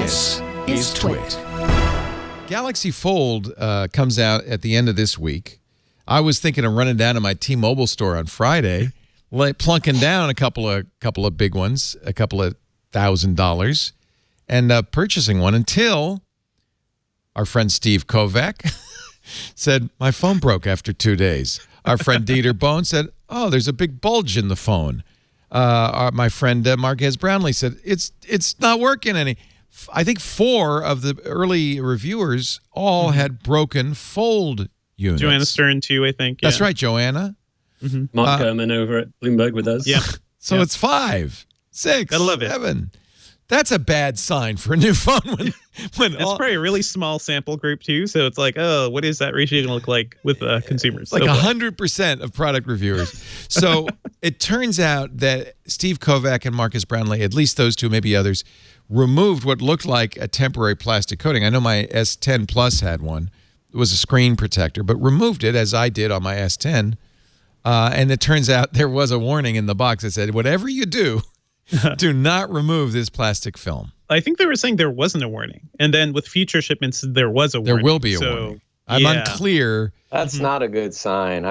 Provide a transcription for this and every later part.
This is TWiT. Galaxy Fold comes out at the end of this week. I was thinking of running down to my T-Mobile store on Friday, plunking down a couple of big ones, a couple of $1,000, and purchasing one until our friend Steve Kovac said, my phone broke after 2 days. Our friend Dieter Bohn said, oh, there's a big bulge in the phone. My friend Marquez Brownlee said, it's not working any. I think 4 of the early reviewers all had broken Fold units. Joanna Stern, too, I think. Yeah. That's right, Joanna. Mark Gurman over at Bloomberg with us. Yeah. So it's 5, 6, Gotta love it. 7. That's a bad sign for a new phone. When It's probably a really small sample group, too. So it's like, oh, what is that ratio going to look like with consumers? Like 100% of product reviewers. So it turns out that Steve Kovac and Marcus Brownlee, at least those two, maybe others, removed what looked like a temporary plastic coating. I know my S10 Plus had one. It was a screen protector, but removed it, as I did on my S10. And it turns out there was a warning in the box that said, whatever you do, do not remove this plastic film. I think they were saying there wasn't a warning. And then with future shipments, there was a warning. There will be a warning. I'm unclear. That's not a good sign.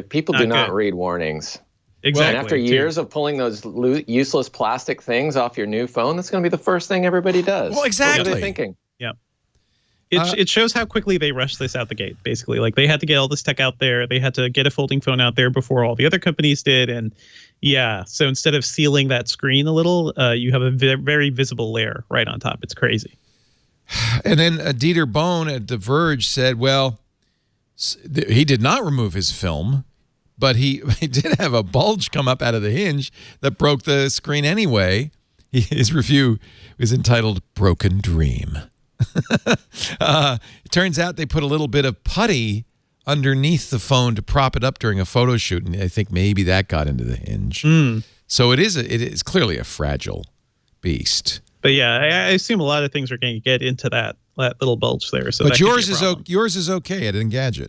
People do not read warnings. Exactly. And after years of pulling those useless plastic things off your new phone, that's going to be the first thing everybody does. Well, exactly. What are they thinking? Yeah. It shows how quickly they rushed this out the gate, basically. Like, they had to get all this tech out there. They had to get a folding phone out there before all the other companies did. And yeah, so instead of sealing that screen a little, you have a very visible layer right on top. It's crazy. And then Dieter Bohn at The Verge said, well, he did not remove his film, but he did have a bulge come up out of the hinge that broke the screen anyway. His review was entitled Broken Dream. It turns out they put a little bit of putty underneath the phone to prop it up during a photo shoot, and I think maybe that got into the hinge. So it is clearly a fragile beast. But yeah, I assume a lot of things are going to get into that little bulge there. So, but yours is okay at Engadget.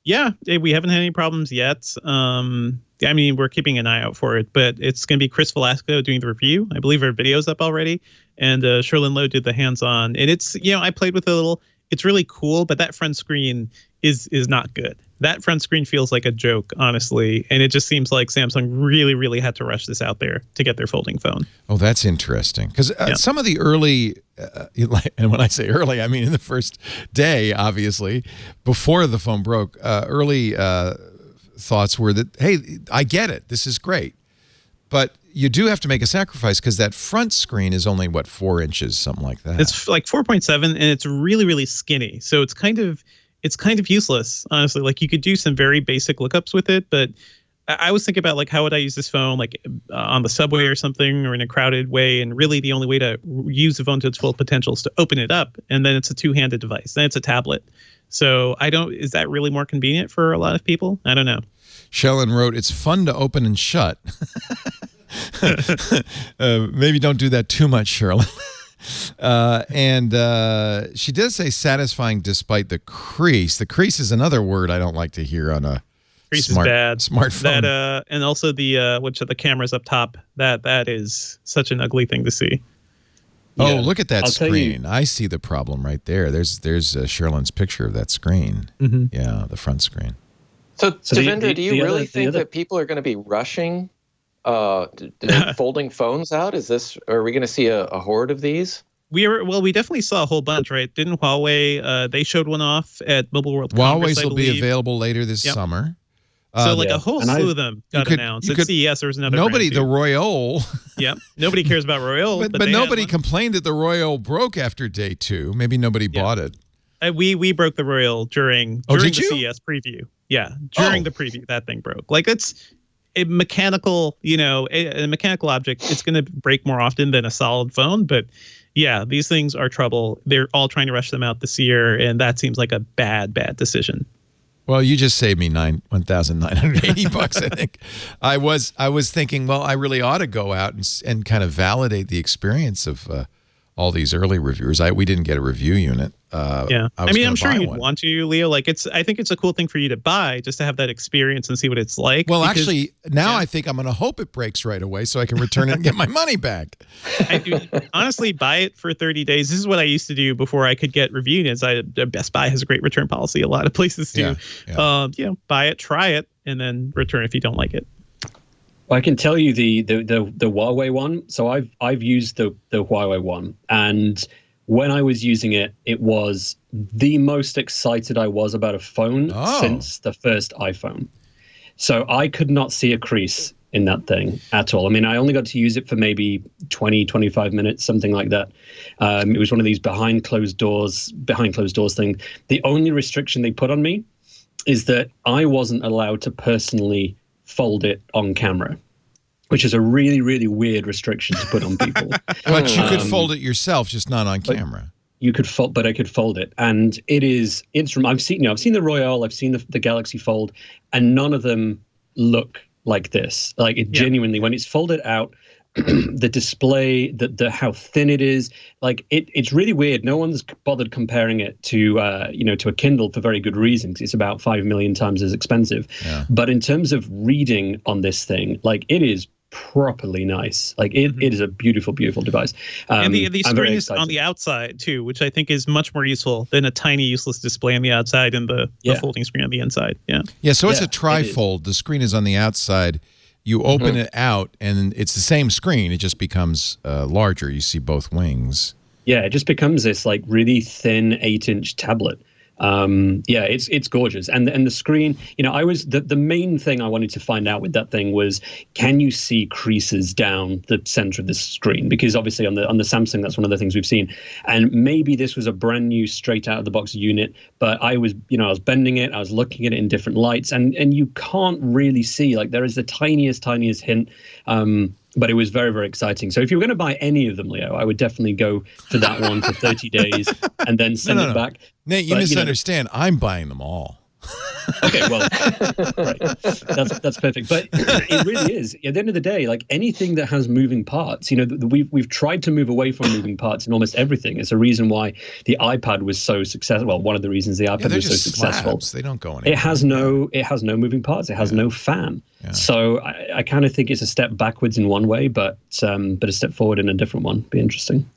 Yeah, we haven't had any problems yet. I mean, we're keeping an eye out for it, but it's going to be Chris Velasco doing the review. I believe our video's up already, and Sherlyn Lowe did the hands-on. And it's, I played with it a little. It's really cool, but that front screen is not good. That front screen feels like a joke, honestly, and it just seems like Samsung really, really had to rush this out there to get their folding phone. Oh, that's interesting, because some of the early, and when I say early, I mean in the first day, obviously, before the phone broke, early thoughts were that, hey, I get it, this is great, but you do have to make a sacrifice because that front screen is only, 4 inches, something like that. It's like 4.7, and it's really, really skinny, so it's kind of useless, honestly. Like, you could do some very basic lookups with it, but I was thinking about, like, how would I use this phone, like on the subway or something, or in a crowded way, and really the only way to use the phone to its full potential is to open it up, and then it's a two-handed device, then it's a tablet. So is that really more convenient for a lot of people? I don't know. Shellen wrote, it's fun to open and shut. Maybe don't do that too much, Shirley. And she does say satisfying despite the crease. The crease is another word I don't like to hear on a smartphone. That, and also the cameras up top. That is such an ugly thing to see. Oh, look at that screen. I see the problem right there. There's Sherlyn's picture of that screen. Yeah, the front screen. So Devindra, do you really think that people are going to be rushing folding phones out? Are we going to see a horde of these? We definitely saw a whole bunch, right? Didn't Huawei? They showed one off at Mobile World Congress. Huawei's will be available later this summer. So a whole slew of them got announced. At CES, there was another. Nobody, the Royole. Yep. Nobody cares about Royole. but nobody complained that the Royole broke after day 2. Maybe nobody bought it. We broke the Royole during the CES preview. Yeah, during the preview, that thing broke. Like, it's a mechanical, a mechanical object. It's going to break more often than a solid phone. But yeah, these things are trouble. They're all trying to rush them out this year, and that seems like a bad decision. Well, you just saved me $1,980. I think I was thinking, well, I really ought to go out and kind of validate the experience of all these early reviewers. We didn't get a review unit. I'm sure you'd want to, Leo. Like, I think it's a cool thing for you to buy just to have that experience and see what it's like. Well, actually, now I think I'm going to hope it breaks right away so I can return it and get my money back. Honestly, buy it for 30 days. This is what I used to do before I could get review units. Best Buy has a great return policy. A lot of places do. Buy it, try it, and then return if you don't like it. Well, I can tell you the Huawei one. So I've used the Huawei one, and when I was using it, it was the most excited I was about a phone since the first iPhone. So I could not see a crease in that thing at all. I mean, I only got to use it for maybe 20, 25 minutes, something like that. It was one of these behind closed doors thing. The only restriction they put on me is that I wasn't allowed to personally fold it on camera, which is a really, really weird restriction to put on people. But you could fold it yourself, just not on camera. You could fold, but I could fold it, and I've seen the Royale, I've seen the Galaxy Fold, and none of them look like this. Like, it genuinely, when it's folded out, the display, the how thin it is, like it's really weird. No one's bothered comparing it to to a Kindle for very good reasons. It's about 5 million times as expensive. Yeah. But in terms of reading on this thing, like, it is properly nice. Like, it is a beautiful, beautiful device. And the screen is on the outside too, which I think is much more useful than a tiny useless display on the outside and the folding screen on the inside. So it's a trifold. The screen is on the outside. You open it out, and it's the same screen. It just becomes larger. You see both wings. Yeah, it just becomes this like really thin 8-inch tablet. It's gorgeous, and the screen. I was the main thing I wanted to find out with that thing was, can you see creases down the center of the screen? Because obviously on the Samsung, that's one of the things we've seen. And maybe this was a brand new straight out of the box unit, but I was bending it, I was looking at it in different lights, and you can't really see. Like, there is the tiniest hint. But it was very, very exciting. So if you were going to buy any of them, Leo, I would definitely go for that one for 30 days and then send it back. Nate, you misunderstand. I'm buying them all. Okay, well, right. That's perfect. But it really is. At the end of the day, like, anything that has moving parts, we've tried to move away from moving parts in almost everything. It's a reason why the iPad was so successful. Well, one of the reasons the iPad was so successful. They don't go anywhere. It has no moving parts. It has no fan. Yeah. So I kind of think it's a step backwards in one way, but a step forward in a different one. Be interesting.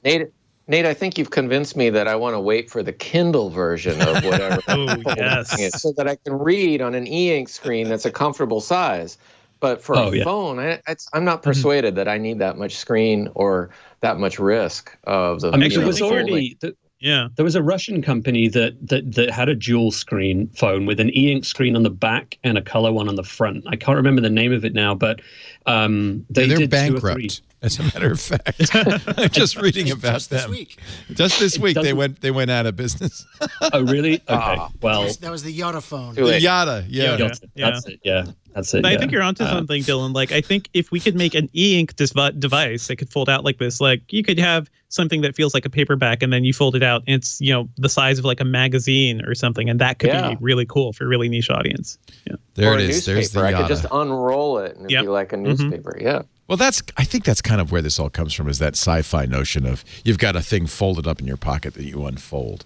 Nate, I think you've convinced me that I want to wait for the Kindle version of whatever. So that I can read on an e-ink screen that's a comfortable size. But for a phone, I'm not persuaded that I need that much screen or that much risk of the. There was a Russian company that had a dual screen phone with an e-ink screen on the back and a color one on the front. I can't remember the name of it now, but they're bankrupt. As a matter of fact, I'm just reading about them. Just this week, they went out of business. Oh, really? Okay. Well, that was the Yada phone. The Yada. That's it. Yeah, that's it. But I think you're onto something, Dylan. Like, I think if we could make an e-ink device that could fold out like this, like, you could have something that feels like a paperback, and then you fold it out, and it's the size of like a magazine or something, and that could be really cool for a really niche audience. Yeah. There it is. There's the Yada. I could just unroll it and it'd be like a newspaper. Yeah. Well, I think that's kind of where this all comes from, is that sci-fi notion of you've got a thing folded up in your pocket that you unfold.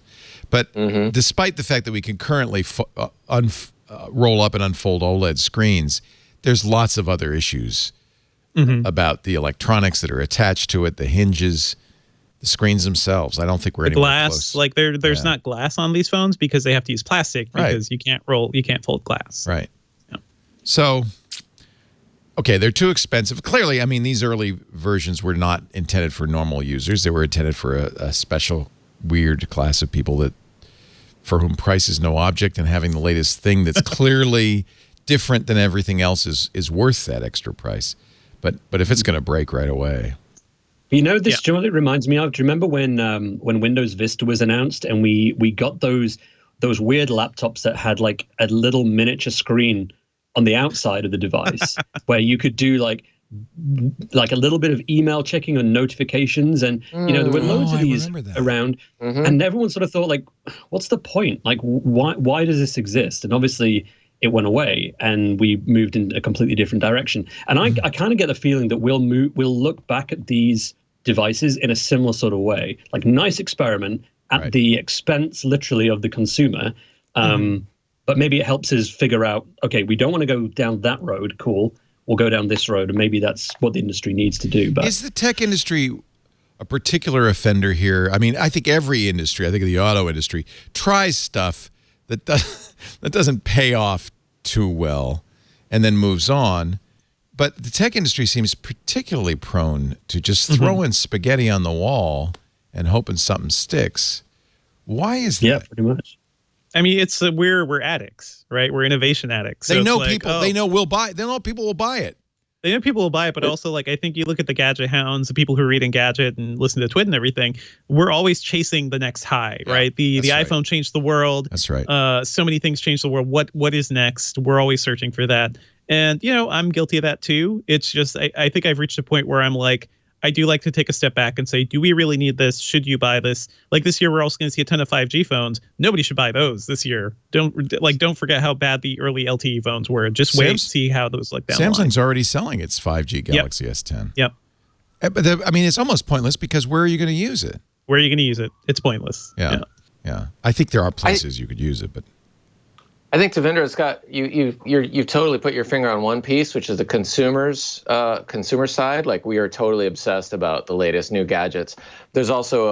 But despite the fact that we can currently roll up and unfold OLED screens, there's lots of other issues about the electronics that are attached to it, the hinges, the screens themselves. I don't think we're anywhere close. Like, there's not glass on these phones because they have to use plastic because you can't fold glass. Right. Yeah. So, okay, they're too expensive. Clearly, I mean, these early versions were not intended for normal users. They were intended for a special, weird class of people for whom price is no object, and having the latest thing that's clearly different than everything else is worth that extra price. But if it's going to break right away. Do you know what it reminds me of? Do you remember when Windows Vista was announced and we got those weird laptops that had like a little miniature screen on the outside of the device where you could do like a little bit of email checking and notifications, and there were loads of these around, and everyone sort of thought, like, what's the point? Like, why does this exist? And obviously it went away and we moved in a completely different direction. And I kind of get the feeling that we'll look back at these devices in a similar sort of way. Like, nice experiment at the expense, literally, of the consumer. But maybe it helps us figure out, okay, we don't want to go down that road. Cool. We'll go down this road. And maybe that's what the industry needs to do. But is the tech industry a particular offender here? I mean, I think every industry, I think the auto industry, tries stuff that doesn't pay off too well and then moves on. But the tech industry seems particularly prone to just throwing spaghetti on the wall and hoping something sticks. Why is that? Yeah, pretty much. I mean, it's we're addicts, right? We're innovation addicts. So they know people. They know will buy. They know people will buy it. They know people will buy it, but also, like, I think you look at the gadget hounds, the people who read Engadget and listen to Twit and everything. We're always chasing the next high, right? The iPhone changed the world. That's right. So many things changed the world. What is next? We're always searching for that, and I'm guilty of that too. It's just I think I've reached a point where I'm like, I do like to take a step back and say, do we really need this? Should you buy this? Like, this year, we're also going to see a ton of 5G phones. Nobody should buy those this year. Don't forget how bad the early LTE phones were. Just wait to see how those look down the line. Samsung's already selling its 5G Galaxy S10. Yep. But it's almost pointless because where are you going to use it? Where are you going to use it? It's pointless. Yeah. I think there are places you could use it, but I think, Devindra, Scott, you've totally put your finger on one piece, which is the consumer side. Like, we are totally obsessed about the latest new gadgets. There's also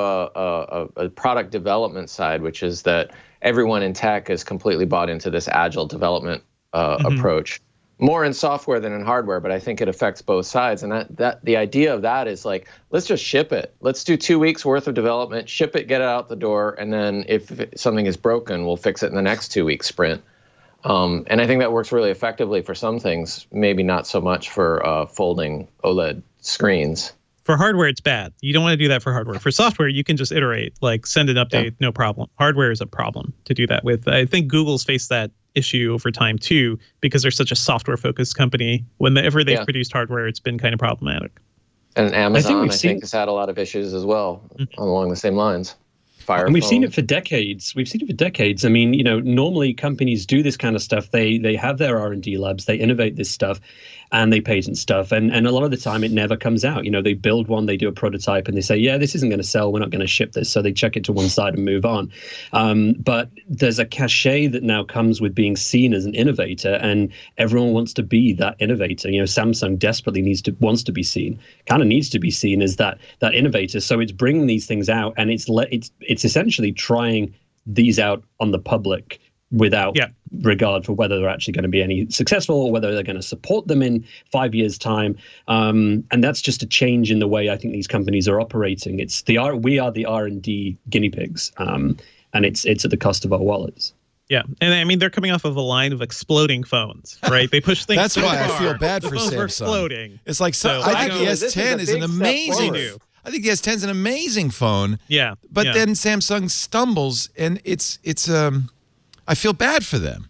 a product development side, which is that everyone in tech is completely bought into this agile development approach. More in software than in hardware, but I think it affects both sides. And that the idea of that is, like, let's just ship it. Let's do 2 weeks worth of development, ship it, get it out the door, and then if something is broken, we'll fix it in the next 2 week sprint. And I think that works really effectively for some things, maybe not so much for folding OLED screens. For hardware, it's bad. You don't want to do that for hardware. For software, you can just iterate, like send an update, no problem. Hardware is a problem to do that with. I think Google's faced that issue over time too, because they're such a software-focused company. Whenever they've produced hardware, it's been kind of problematic. And Amazon, I think has had a lot of issues as well along the same lines. And we've seen it for decades. I mean, normally companies do this kind of stuff. They have their R&D labs. They innovate this stuff, and they patent stuff. And a lot of the time, it never comes out. They build one, they do a prototype, and they say, yeah, this isn't going to sell. We're not going to ship this. So they chuck it to one side and move on. But there's a cachet that now comes with being seen as an innovator, and everyone wants to be that innovator. Samsung desperately wants to be seen, kind of needs to be seen as that innovator. So it's bringing these things out, and it's essentially trying these out on the public without regard for whether they're actually going to be any successful or whether they're going to support them in 5 years' time. And that's just a change in the way I think these companies are operating. We are the R&D guinea pigs, and it's at the cost of our wallets. Yeah, and I mean, they're coming off of a line of exploding phones, right? They push things. That's so why far. I feel bad the for phones Samsung. Were exploding. It's like I think the S10 is an amazing. I think the S10 is an amazing phone. Yeah. But then Samsung stumbles, and it's I feel bad for them.